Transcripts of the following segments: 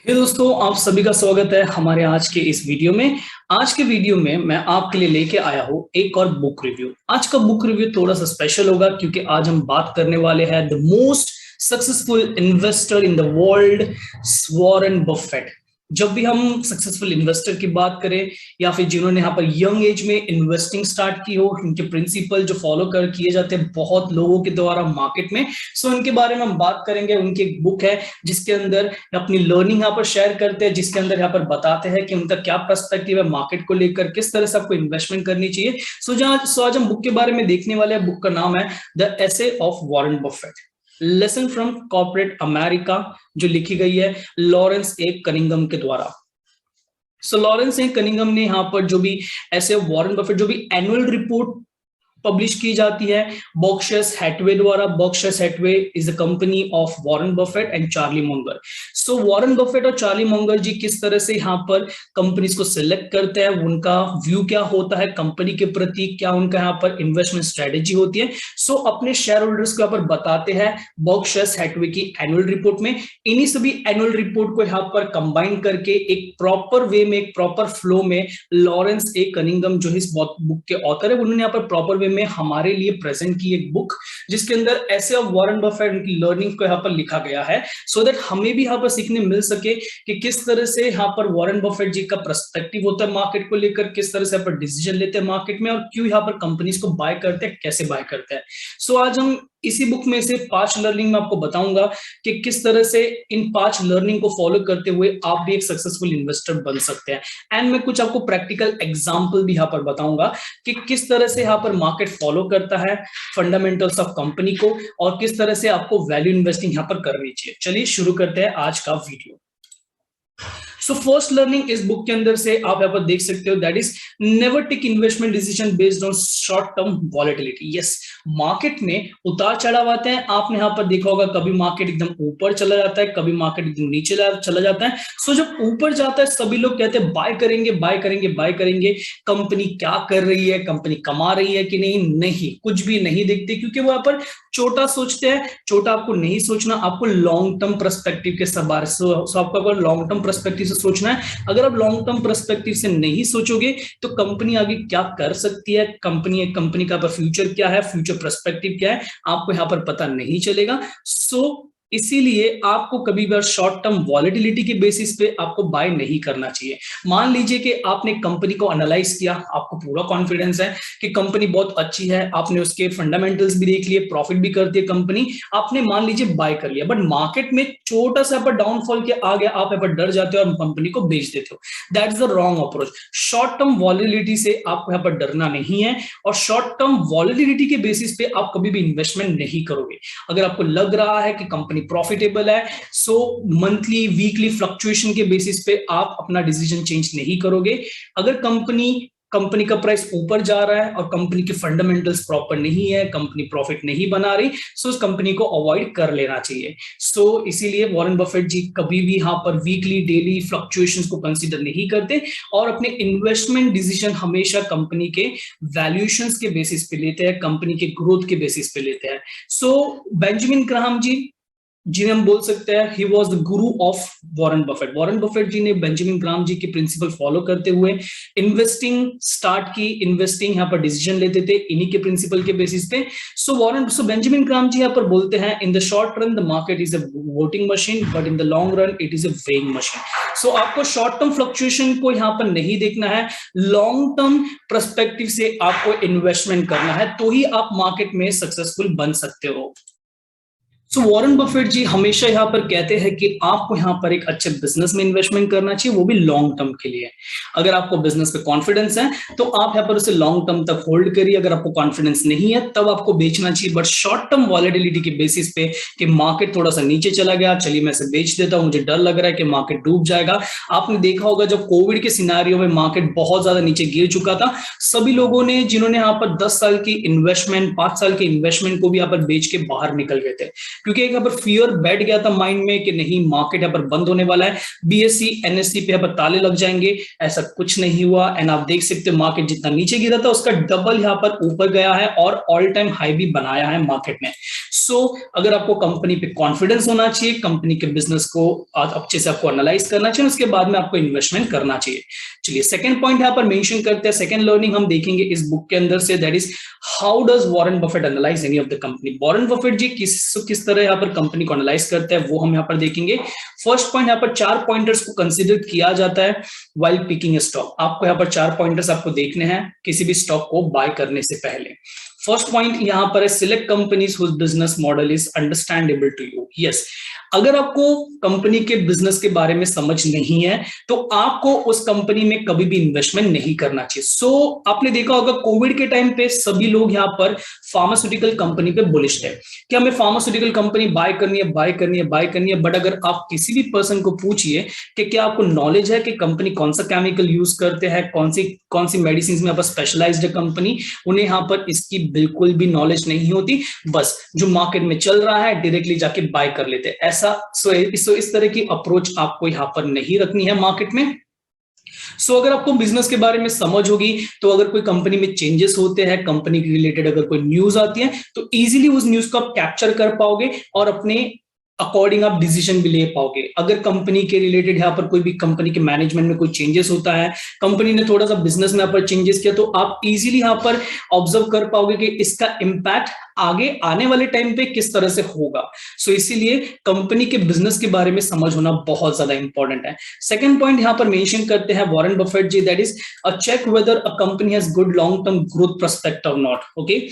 हे दोस्तों, आप सभी का स्वागत है हमारे आज के इस वीडियो में। आज के वीडियो में मैं आपके लिए लेके आया हूँ एक और बुक रिव्यू। आज का बुक रिव्यू थोड़ा सा स्पेशल होगा क्योंकि आज हम बात करने वाले हैं the most successful investor in the world, Warren Buffett. जब भी हम सक्सेसफुल इन्वेस्टर की बात करें या फिर जिन्होंने यहाँ पर यंग एज में इन्वेस्टिंग स्टार्ट की हो, उनके प्रिंसिपल जो फॉलो कर किए जाते हैं बहुत लोगों के द्वारा मार्केट में, सो उनके बारे में हम बात करेंगे। उनकी एक बुक है जिसके अंदर अपनी लर्निंग यहाँ पर शेयर करते हैं, जिसके अंदर यहाँ पर बताते हैं कि उनका क्या पर्सपेक्टिव है मार्केट को लेकर, किस तरह से आपको इन्वेस्टमेंट करनी चाहिए। सो आज हम बुक के बारे में देखने वाले हैं। बुक का नाम है the essay of Warren Buffett, lesson from corporate America, जो लिखी गई है लॉरेंस ए कनिंघम के द्वारा। लॉरेंस ए कनिंघम ने यहाँ पर जो भी ऐसे वॉरेन बफेट जो भी एनुअल रिपोर्ट पब्लिश की जाती है बर्कशायर हैथवे द्वारा। Berkshire Hathaway is the company of Warren Buffett and Charlie Munger. So Warren Buffett और चार्ली मुंगर जी किस तरह से यहाँ पर कंपनीज को सिलेक्ट करते हैं, उनका व्यू क्या होता है कंपनी के प्रति, क्या उनका यहाँ पर इन्वेस्टमेंट स्ट्रेटेजी होती है, सो अपने शेयर होल्डर्स को यहाँ पर बताते हैं बर्कशायर हैथवे की एनुअल रिपोर्ट में। इन्हीं सभी एनुअल रिपोर्ट को यहाँ पर कंबाइन करके एक प्रॉपर वे में, एक प्रॉपर फ्लो में लॉरेंस ए कनिंघम जो इस बुक के ऑथर है, उन्होंने यहाँ पर प्रॉपर वे में हमारे लिए प्रेजेंट की एक बुक जिसके अंदर ऐसे ऑफ वॉरेन बफेट उनकी लर्निंग को यहाँ पर लिखा गया है, सो दैट हमें भी यहाँ पर सीखने मिल सके कि किस तरह से यहाँ पर वॉरेन बफेट जी का पर्सपेक्टिव होता है मार्केट को लेकर, किस तरह से यहाँ पर डिसीजन लेते हैं मार्केट में और क्यों यहाँ पर कंपनीज को बाय करते हैं, कैसे बाय करते हैं। सो आज हम इसी बुक में से 5 लर्निंग में आपको बताऊंगा कि किस तरह से इन 5 लर्निंग को फॉलो करते हुए आप भी एक सक्सेसफुल इन्वेस्टर बन सकते हैं। एंड मैं कुछ आपको प्रैक्टिकल एग्जांपल भी यहाँ पर बताऊंगा कि किस तरह से यहाँ पर मार्केट फॉलो करता है फंडामेंटल्स ऑफ कंपनी को और किस तरह से आपको वैल्यू इन्वेस्टिंग यहाँ पर करनी चाहिए। चलिए शुरू करते हैं आज का वीडियो। सो फर्स्ट लर्निंग इस बुक के अंदर से आप यहाँ पर देख सकते हो, that is never take investment decision based on short term volatility. Yes, market में उतार चढ़ाव आते हैं। आपने यहाँ पर देखा होगा कभी मार्केट एकदम ऊपर चला जाता है, कभी मार्केट एकदम नीचे चला जाता है। सो जब ऊपर जाता है सभी लोग कहते हैं बाय करेंगे बाय करेंगे बाय करेंगे, कंपनी क्या कर रही है, कंपनी कमा रही है कि नहीं, नहीं कुछ भी नहीं देखते क्योंकि वो यहाँ पर छोटा सोचते हैं। छोटा आपको नहीं सोचना, आपको लॉन्ग टर्म पर्सपेक्टिव के सब आपको लॉन्ग टर्म पर्सपेक्टिव से सोचना है। अगर आप लॉन्ग टर्म पर्सपेक्टिव से नहीं सोचोगे तो कंपनी आगे क्या कर सकती है, कंपनी का फ्यूचर क्या है, फ्यूचर पर्सपेक्टिव क्या है, आपको यहाँ पर पता नहीं चलेगा। सो इसीलिए आपको कभी भी शॉर्ट टर्म वॉलेटिलिटी के बेसिस पे आपको बाय नहीं करना चाहिए। मान लीजिए कि आपने कंपनी को एनालाइज किया, आपको पूरा कॉन्फिडेंस है कि कंपनी बहुत अच्छी है, आपने उसके फंडामेंटल्स भी देख लिए, प्रॉफिट भी करती है कंपनी, आपने मान लीजिए बाय कर लिया, बट मार्केट में छोटा सा पर डाउनफॉल के आ गया, आप यहाँ पर डर जाते हो और कंपनी को बेच देते हो। That is the wrong approach. Short term volatility से आपको यहाँ पर डरना नहीं है और शॉर्ट टर्म वॉलेटिलिटी के बेसिस पे आप कभी भी इन्वेस्टमेंट नहीं करोगे। अगर आपको लग रहा है कि कंपनी प्रॉफिटेबल है, सो मंथली वीकली फ्लक्चुएशन के बेसिस पे आप अपना डिसीजन चेंज नहीं करोगे। अगर कंपनी का प्राइस ऊपर जा रहा है और कंपनी के फंडामेंटल्स प्रॉपर नहीं है, कंपनी प्रॉफिट नहीं बना रही, सो उस कंपनी को अवॉइड कर लेना चाहिए। सो इसीलिए वॉरेन बफेट जी कभी भी यहाँ पर वीकली डेली फ्लक्चुएशंस को कंसीडर नहीं करते और अपने इन्वेस्टमेंट डिसीजन हमेशा कंपनी के वैल्यूएशंस के बेसिस पे लेते हैं, कंपनी के ग्रोथ के बेसिस पे लेते हैं। सो बेंजामिन ग्राहम जी, जिन्हें हम बोल सकते हैं he was the guru of Warren Buffett. Warren Buffett ji ने बेंजामिन ग्राहम जी के प्रिंसिपल फॉलो करते हुए इन्वेस्टिंग स्टार्ट की, इन्वेस्टिंग यहाँ पर डिसीजन लेते थे इन्हीं के प्रिंसिपल के बेसिस पे। सो बेंजामिन ग्राहम जी यहाँ पर बोलते हैं in the short run the market is a voting machine but in the long run it is a weighing machine. So आपको शॉर्ट टर्म फ्लक्चुएशन को यहाँ पर नहीं देखना है, लॉन्ग टर्म पर्सपेक्टिव से आपको इन्वेस्टमेंट करना है, तो ही आप मार्केट में सक्सेसफुल बन सकते हो। सो वॉरेन बफेट जी हमेशा यहाँ पर कहते हैं कि आपको यहाँ पर एक अच्छे बिजनेस में इन्वेस्टमेंट करना चाहिए, वो भी लॉन्ग टर्म के लिए। अगर आपको बिजनेस पे कॉन्फिडेंस है तो आप यहाँ पर उसे लॉन्ग टर्म तक होल्ड करिए, अगर आपको कॉन्फिडेंस नहीं है तब आपको बेचना चाहिए। बट शॉर्ट टर्म वॉलेटिलिटी के बेसिस पे कि मार्केट थोड़ा सा नीचे चला गया, चलिए मैं इसे बेच देता हूँ, मुझे डर लग रहा है कि मार्केट डूब जाएगा। आपने देखा होगा जब कोविड के सिनेरियो में मार्केट बहुत ज्यादा नीचे गिर चुका था, सभी लोगों ने जिन्होंने यहाँ पर 10 साल की इन्वेस्टमेंट, 5 साल की इन्वेस्टमेंट को भी यहाँ पर बेच के बाहर निकल गए थे, क्योंकि एक यहाँ पर फियर बैठ गया था माइंड में कि नहीं मार्केट यहाँ पर बंद होने वाला है, बीएससी एनएससी पे यहाँ पर ताले लग जाएंगे। ऐसा कुछ नहीं हुआ एंड आप देख सकते हो मार्केट जितना नीचे गिरा था उसका डबल यहाँ पर ऊपर गया है और ऑल टाइम हाई भी बनाया है मार्केट ने। सो अगर आपको कंपनी पे कॉन्फिडेंस होना चाहिए, कंपनी के बिजनेस को अच्छे से आपको एनालाइज करना चाहिए, उसके बाद में आपको इन्वेस्टमेंट करना चाहिए। चलिए सेकंड पॉइंट यहाँ पर मेंशन करते हैं, सेकंड लर्निंग हम देखेंगे इस बुक के अंदर से, that is how does Warren Buffett analyse any of the company. Warren Buffett ji किस तरह यहाँ पर कंपनी को एनालाइज करते हैं वो हम यहाँ पर देखेंगे। फर्स्ट पॉइंट, यहाँ पर 4 पॉइंटर्स को कंसीडर किया जाता है व्हाइल पिकिंग ए स्टॉक। आपको यहाँ पर 4 पॉइंटर्स आपको देखने हैं किसी भी स्टॉक को बाय करने से पहले। फर्स्ट पॉइंट यहाँ पर है select companies whose business model is understandable to you. Yes, अगर आपको कंपनी के बिजनेस के बारे में समझ नहीं है तो आपको उस कंपनी में कभी भी इन्वेस्टमेंट नहीं करना चाहिए। सो आपने देखा होगा कोविड के टाइम पे सभी लोग यहाँ पर फार्मास्यूटिकल कंपनी पे बुलिश थे कि हमें फार्मास्यूटिकल कंपनी बाय करनी है, बाय करनी है, बाय करनी है। बट अगर आप किसी भी पर्सन को पूछिए कि क्या आपको नॉलेज है कि कंपनी कौन सा केमिकल यूज करते हैं, कौन सी मेडिसिन में यहाँ पर स्पेशलाइज्ड है कंपनी, उन्हें यहाँ पर इसकी बिल्कुल भी नॉलेज नहीं होती। बस जो मार्केट में चल रहा है डायरेक्टली जाके बाय कर लेते हैं। इस तरह की अप्रोच आपको यहाँ पर नहीं रखनी है मार्केट में। अगर आपको बिजनेस के बारे में समझ होगी तो अगर कोई कंपनी में चेंजेस होते हैं, कंपनी के रिलेटेड अगर कोई न्यूज आती है तो इजीली उस न्यूज को आप कैप्चर कर पाओगे और अपने अकॉर्डिंग आप डिसीजन भी ले पाओगे। अगर कंपनी के रिलेटेड यहाँ पर कोई भी कंपनी के मैनेजमेंट में कोई चेंजेस होता है, कंपनी ने थोड़ा सा बिजनेस में यहाँ पर चेंजेस किया, तो आप इजीली यहाँ पर ऑब्जर्व कर पाओगे कि इसका इम्पैक्ट आगे आने वाले टाइम पे किस तरह से होगा। इसीलिए कंपनी के बिजनेस के बारे में समझ होना बहुत ज्यादा इंपॉर्टेंट है। सेकंड पॉइंट यहाँ पर मेंशन करते हैं Warren Buffett ji, that is a check whether a company has good long term growth prospect और नॉट। ओके,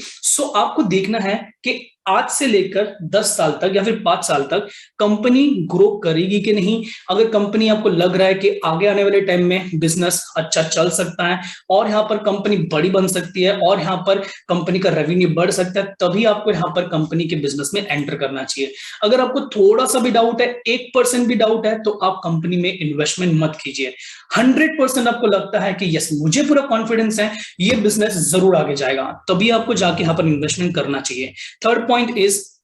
आपको देखना है कि आज से लेकर 10 साल तक या फिर 5 साल तक कंपनी ग्रो करेगी कि नहीं। अगर कंपनी आपको लग रहा है कि आगे आने वाले टाइम में बिजनेस अच्छा चल सकता है और यहाँ पर कंपनी बड़ी बन सकती है और यहाँ पर कंपनी का रेवेन्यू बढ़ सकता है, तभी आपको यहाँ पर कंपनी के बिजनेस में एंटर करना चाहिए। अगर आपको थोड़ा सा भी डाउट है, 1% भी डाउट है, तो आप कंपनी में इन्वेस्टमेंट मत कीजिए। 100% आपको लगता है कि यस मुझे पूरा कॉन्फिडेंस है ये बिजनेस जरूर आगे जाएगा, तभी आपको जाके यहाँ पर इन्वेस्टमेंट करना चाहिए। Third point is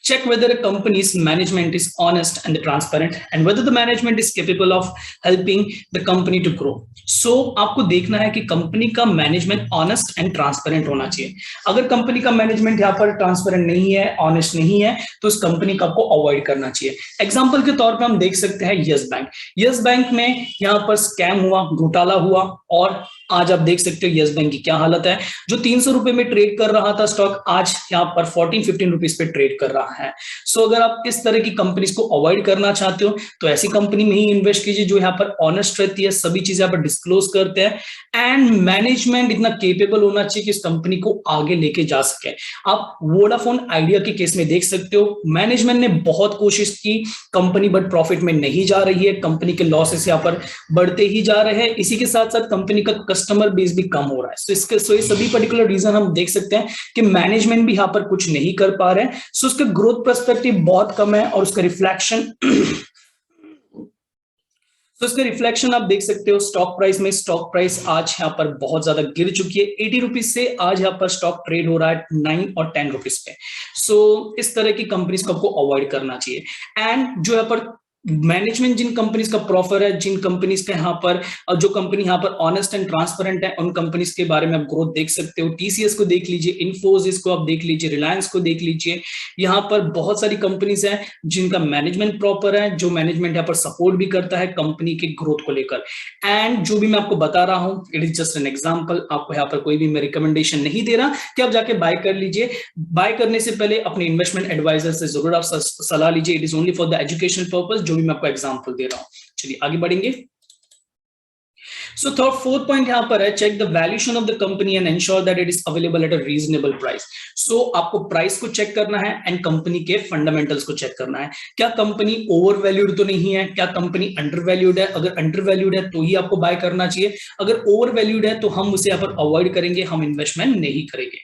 check whether a company's management is honest and transparent and whether the management is capable of helping the company to grow. आपको देखना है कि कंपनी का मैनेजमेंट ऑनेस्ट एंड ट्रांसपेरेंट होना चाहिए। अगर कंपनी का मैनेजमेंट यहाँ पर ट्रांसपेरेंट नहीं है, ऑनेस्ट नहीं है, तो उस कंपनी का आपको अवॉइड करना चाहिए। एग्जांपल के तौर पे हम देख सकते हैं यस बैंक। यस बैंक में यहाँ पर स्कैम हुआ, घोटाला हुआ और आज आप देख सकते हो यस बैंक की क्या हालत है। जो 300 रुपए में ट्रेड कर रहा था स्टॉक, आज यहाँ पर 14-15 रुपीज पे ट्रेड कर रहा है। अगर आप इस तरह की कंपनीज को अवॉइड करना चाहते हो तो ऐसी कंपनी में ही इन्वेस्ट कीजिए जो यहाँ पर ऑनेस्ट रहती है, सभी चीजें यहाँ पर डिस्क्लोज करते हैं एंड मैनेजमेंट इतना केपेबल होना चाहिए कि इस कंपनी को आगे लेके जा सके। आप वोडाफोन आइडिया के केस में देख सकते हो, मैनेजमेंट ने बहुत कोशिश की कंपनी बट प्रॉफिट में नहीं जा रही है, कंपनी के लॉसेस यहाँ पर बढ़ते ही जा रहे हैं, इसी के साथ साथ कंपनी का कस्टमर बेस भी कम हो रहा है। ये सभी पर्टिकुलर रीजन हम देख सकते हैं कि मैनेजमेंट भी यहाँ पर कुछ नहीं कर पा रहे हैं। उसका ग्रोथ पर्सपेक्टिव बहुत कम है और उसका रिफ्लेक्शन आप देख सकते हो स्टॉक प्राइस में। स्टॉक प्राइस आज यहाँ पर बहुत ज्यादा गिर चुकी है, 80 रुपीज से आज यहाँ पर स्टॉक ट्रेड हो रहा है 9 और 10 रुपीज पे। इस तरह की कंपनीज को आपको अवॉइड करना चाहिए। एंड जो यहाँ पर मैनेजमेंट जिन कंपनीज का प्रॉफर है, जिन कंपनीज का यहाँ पर जो कंपनी यहाँ पर ऑनेस्ट एंड ट्रांसपेरेंट है, उन कंपनीज के बारे में आप ग्रोथ देख सकते हो। टीसीएस को देख लीजिए, इन्फोसिस को आप देख लीजिए, रिलायंस को देख लीजिए। यहाँ पर बहुत सारी कंपनीज हैं जिनका मैनेजमेंट प्रॉपर है, जो मैनेजमेंट यहाँ पर सपोर्ट भी करता है कंपनी के ग्रोथ को लेकर। एंड जो भी मैं आपको बता रहा हूँ it is just an example, आपको यहाँ पर कोई भी मैं रिकमेंडेशन नहीं दे रहा कि आप जाके बाय कर लीजिए। बाय करने से पहले अपने इन्वेस्टमेंट एडवाइजर से जरूर आप सलाह लीजिए। It is only for the educational purpose, जो भी मैं आपको एग्जांपल दे रहा हूं। चलिए आगे बढ़ेंगे। फोर्थ पॉइंट यहाँ पर है check the valuation of the company and ensure that it is available at a reasonable price. आपको प्राइस को चेक करना है एंड कंपनी के फंडामेंटल्स को चेक करना है। क्या कंपनी ओवर वैल्यूड तो नहीं है, क्या कंपनी अंडर वैल्यूड है? अगर अंडर वैल्यूड है तो ही आपको बाय करना चाहिए, अगर ओवर वैल्यूड है तो हम उसे यहाँ पर अवॉइड करेंगे, हम इन्वेस्टमेंट नहीं करेंगे।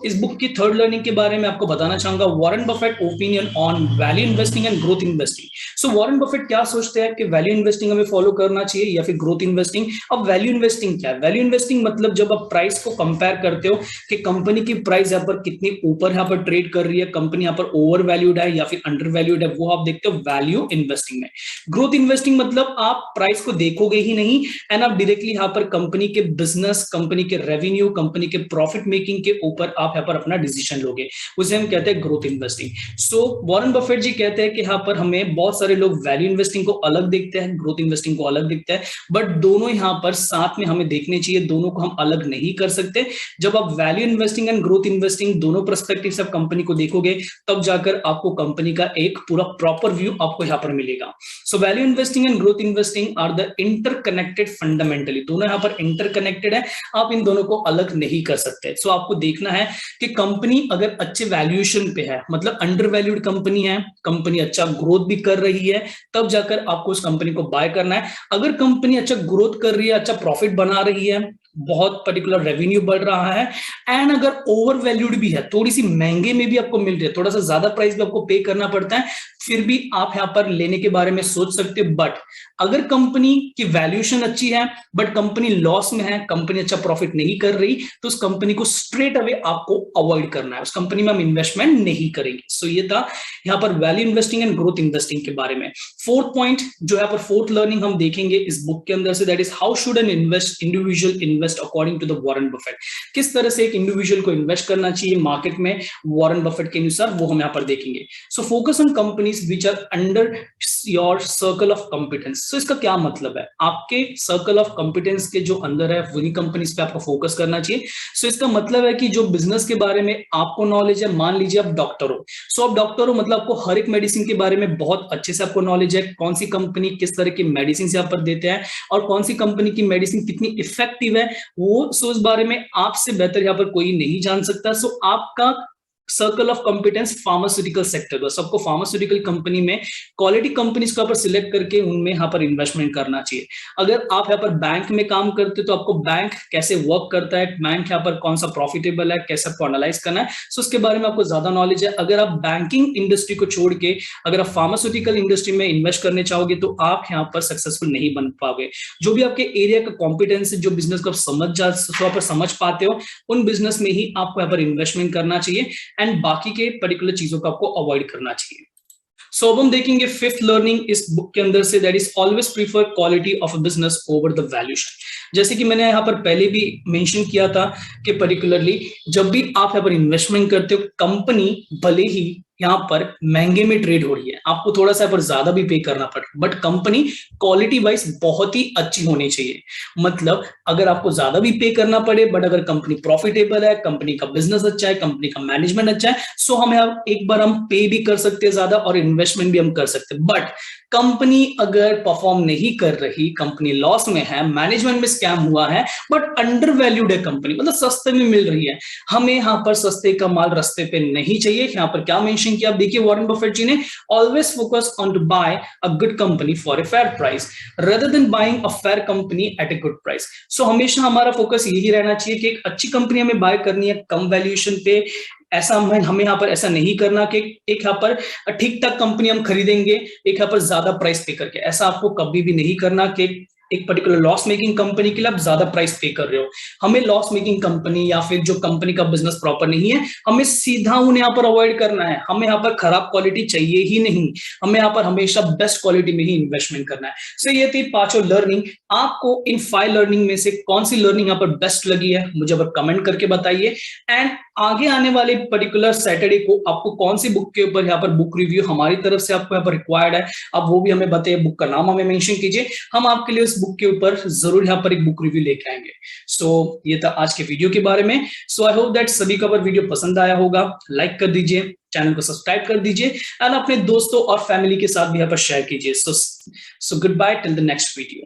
इस बुक की थर्ड लर्निंग के बारे में आपको बताना चाहूंगा Warren Buffett opinion on value investing and growth investing. Warren Buffett क्या सोचते हैं कि वैल्यू इन्वेस्टिंग हमें फॉलो करना चाहिए या फिर ग्रोथ इन्वेस्टिंग इन्वेस्टिंग। अब वैल्यू इन्वेस्टिंग क्या है? वैल्यू इन्वेस्टिंग मतलब जब आप प्राइस को कंपेयर करते हो कि कंपनी की प्राइस यहाँ पर कितनी ऊपर यहाँ पर ट्रेड कर रही है, कंपनी यहाँ पर ओवर वैल्यूड है या फिर अंडर वैल्यूड है, वो आप देखते हो वैल्यू इन्वेस्टिंग में। ग्रोथ इन्वेस्टिंग मतलब आप प्राइस को देखोगे ही नहीं एंड आप डायरेक्टली यहाँ पर कंपनी के बिजनेस, कंपनी के रेवेन्यू, कंपनी के प्रॉफिट मेकिंग के ऊपर आप यहाँ पर अपना डिसीजन लोगे, उसे हम कहते हैं ग्रोथ इन्वेस्टिंग। सो वॉरेन बफेट जी कहते हैं कि यहाँ पर हमें बहुत सारे लोग वैल्यू इन्वेस्टिंग को अलग देखते हैं, ग्रोथ इन्वेस्टिंग को अलग देखते हैं, बट दोनों यहाँ पर साथ में हमें देखने चाहिए, दोनों को हम अलग नहीं कर सकते। जब आप value investing and growth investing दोनों पर्सपेक्टिव से कंपनी को देखोगे तब जाकर आपको कंपनी का एक पूरा प्रॉपर व्यू आपको यहाँ पर मिलेगा। So value investing and growth investing are the interconnected fundamentally, दोनों यहाँ पर इंटरकनेक्टेड है, आप इन दोनों को अलग नहीं कर सकते। सो आपको देखना है कि कंपनी अगर अच्छे वैल्यूएशन पे है, मतलब अंडर वैल्यूड कंपनी है, कंपनी अच्छा ग्रोथ भी कर रही है, तब जाकर आपको उस कंपनी को बाय करना है। अगर कंपनी अच्छा ग्रोथ कर रही है, अच्छा प्रॉफिट बना रही है, बहुत पर्टिकुलर रेवेन्यू बढ़ रहा है एंड अगर ओवर वैल्यूड भी है, थोड़ी सी महंगे में भी आपको मिल रही है, थोड़ा सा ज्यादा प्राइस भी आपको पे करना पड़ता है, फिर भी आप यहां पर लेने के बारे में सोच सकते हो। बट अगर कंपनी की वैल्यूएशन अच्छी है बट कंपनी लॉस में है, कंपनी अच्छा प्रॉफिट नहीं कर रही, तो उस कंपनी को स्ट्रेट अवे आपको अवॉइड करना है, उस कंपनी में हम इन्वेस्टमेंट नहीं करेंगे। सो ये था यहाँ पर value investing and growth investing के बारे में। फोर्थ पॉइंट जो यहाँ पर फोर्थ लर्निंग हम देखेंगे इस बुक के अंदर से, that is how should an individual invest according to the Warren Buffett. किस तरह से एक इंडिविजुअल को इन्वेस्ट करना चाहिए मार्केट में वॉरेन बफेट के अनुसार, वो हम यहाँ पर देखेंगे। So focus on companies which are under your circle of competence. So इसका क्या मतलब है? आपके सर्कल ऑफ कॉम्पिटेंस के जो अंदर है वही कंपनीज पे आपको फोकस करना चाहिए। सो इसका मतलब है कि जो बिजनेस के बारे में आपको नॉलेज है, मान लीजिए आप डॉक्टर हो, सो आप डॉक्टर हो मतलब आपको हर एक मेडिसिन के बारे में बहुत अच्छे से आपको नॉलेज है, कौन सी कंपनी किस तरह की मेडिसिन यहाँ पर देते हैं और कौन सी कंपनी की मेडिसिन कितनी इफेक्टिव है, वो सो इस बारे में आपसे बेहतर यहाँ पर कोई नहीं जान सकता। सो आपका circle of competence pharmaceutical sector, बस सबको फार्मास्यूटिकल कंपनी में क्वालिटी कंपनीज को यहाँ पर सिलेक्ट करके उनमें यहाँ पर इन्वेस्टमेंट करना चाहिए। अगर आप यहाँ पर बैंक में काम करते हो तो आपको बैंक कैसे वर्क करता है, बैंक यहाँ पर कौन सा प्रॉफिटेबल है, कैसे आपको एनालाइज करना है, सो उसके बारे में आपको ज्यादा नॉलेज है। अगर आप बैंकिंग इंडस्ट्री को छोड़ के अगर आप फार्मास्यूटिकल इंडस्ट्री में इन्वेस्ट करने चाहोगे तो आप यहाँ पर सक्सेसफुल नहीं बन पाओगे। जो भी आपके एरिया का कॉम्पिटेंस है, जो बिजनेस को आप समझ पाते हो, उन बिजनेस में ही आपको यहाँ पर इन्वेस्टमेंट करना चाहिए एंड बाकी के पर्टिकुलर चीजों को आपको अवॉइड करना चाहिए। सो अब हम देखेंगे फिफ्थ लर्निंग इस बुक के अंदर से, that is always prefer quality of a business over the valuation. जैसे कि मैंने यहाँ पर पहले भी मेंशन किया था कि पर्टिकुलरली जब भी आप यहाँ पर इन्वेस्टमेंट करते हो, कंपनी भले ही यहाँ पर महंगे में ट्रेड हो रही है, आपको थोड़ा सा पर ज्यादा भी पे करना पड़े, बट कंपनी क्वालिटी वाइज बहुत ही अच्छी होनी चाहिए। मतलब अगर आपको ज्यादा भी पे करना पड़े बट अगर कंपनी प्रॉफिटेबल है, कंपनी का बिजनेस अच्छा है, कंपनी का मैनेजमेंट अच्छा है, सो हम एक बार हम पे भी कर सकते हैं ज्यादा और इन्वेस्टमेंट भी हम कर सकते हैं। बट कंपनी अगर परफॉर्म नहीं कर रही, कंपनी लॉस में है, मैनेजमेंट में स्कैम हुआ है, बट अंडर वैल्यूड है कंपनी, मतलब सस्ते में मिल रही है, हमें यहाँ पर सस्ते का माल रस्ते पे नहीं चाहिए। यहाँ पर क्या मेंशन किया आप देखिए वॉरेन बफेट जी ने, always focus on to buy a good company for a fair price rather than buying a fair company at a good price. So हमेशा हमारा फोकस यही रहना चाहिए कि एक अच्छी कंपनी हमें बाय करनी है कम वैल्यूएशन पे। ऐसा हमें यहाँ पर ऐसा नहीं करना कि एक यहाँ पर ठीक ठाक कंपनी हम खरीदेंगे एक यहाँ पर ज्यादा प्राइस पे करके, ऐसा आपको कभी भी नहीं करना कि एक पर्टिकुलर लॉस मेकिंग कंपनी के लिए आप ज्यादा प्राइस पे कर रहे हो। हमें लॉस मेकिंग कंपनी या फिर जो कंपनी का बिजनेस प्रॉपर नहीं है, हमें सीधा उन्हें यहाँ पर अवॉइड करना है। हमें यहाँ पर खराब क्वालिटी चाहिए ही नहीं, हमें यहाँ पर हमेशा बेस्ट क्वालिटी में ही इन्वेस्टमेंट करना है। सो ये थी पांचों लर्निंग। आपको इन 5 लर्निंग में से कौन सी लर्निंग यहाँ पर बेस्ट लगी है मुझे अब कमेंट करके बताइए। एंड आगे आने वाले पर्टिकुलर सैटरडे को आपको कौन सी बुक के ऊपर यहाँ पर बुक रिव्यू हमारी तरफ से आपको यहाँ पर रिक्वायर्ड है, आप वो भी हमें बताइए, बुक का नाम हमें मेंशन कीजिए, हम आपके लिए उस बुक के ऊपर जरूर यहाँ पर एक बुक रिव्यू लेके आएंगे। सो ये था आज के वीडियो के बारे में। सो आई होप दैट सभी का वीडियो पसंद आया होगा, लाइक कर दीजिए, चैनल को सब्सक्राइब कर दीजिए एंड अपने दोस्तों और फैमिली के साथ भी यहाँ पर शेयर कीजिए। So good bye till the next video.